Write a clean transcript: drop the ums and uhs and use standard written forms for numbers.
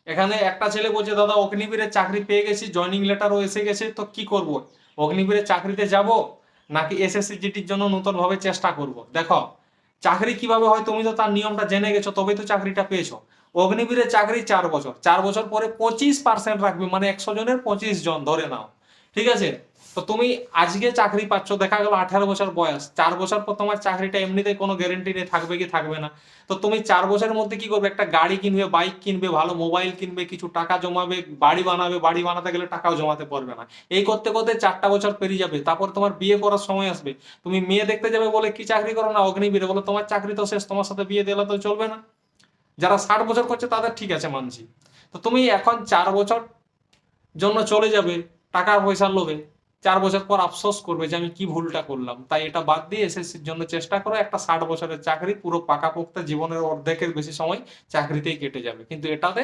এখানে একটা ছেলে বলছে দাদা অগ্নিবীরের চাকরি পেয়ে গেছি, জয়নিং লেটারও এসে গেছে, তো কি করব, অগ্নিবীরের চাকরিতে যাব নাকি এসএসসি জিডির জন্য নতুন ভাবে চেষ্টা করব? দেখো চাকরি কিভাবে হয় তুমি তো তার নিয়মটা জেনে গেছো, তবেই তো চাকরিটা পেয়েছো। অগ্নিবীরের চাকরি 4 বছর, 4 বছর পরে 25% রাখবে, মানে 100 জনের 25 জন ধরে নাও, ঠিক আছে? তো তুমি আজকে চাকরি পাচ্ছ, দেখা গেল 18 বছর বয়স, 4 বছর পর তোমার চাকরিটা এমনিতে কোনো গ্যারেন্টি নেই থাকবে কি থাকবে না। তো তুমি 4 বছরের মধ্যে কি করবে, একটা গাড়ি কিনবে, বাইক কিনবে, ভালো মোবাইল কিনবে, কিছু টাকা জমাবে, বাড়ি বানাবে, বাড়ি বানাতে গেলে টাকাও জমাতে পারবে না। এই করতে করতে 4টা বছর পেরিয়ে যাবে, তারপর তোমার বিয়ে করার সময় আসবে, তুমি মেয়ে দেখতে যাবে বলে কি চাকরি করো না অগ্নিবীরে, বলো তোমার চাকরি তো শেষ, তোমার সাথে বিয়ে দিলে তো চলবে না। যারা 60 বছর করছে তাদের ঠিক আছে মানছি। তো তুমি এখন 4 বছর জন্য চলে যাবে টাকা পয়সার লোভে, 4 বছর পর আফসোস করবে যে আমি কি ভুলটা করলাম। তাই এটা বাদ দিয়ে এসএসসির জন্য চেষ্টা করো, একটা 60 বছরের চাকরি পুরো পাকাপোক্ত জীবনের অর্ধেকের বেশি সময় চাকরিতেই কেটে যাবে, কিন্তু এটাতে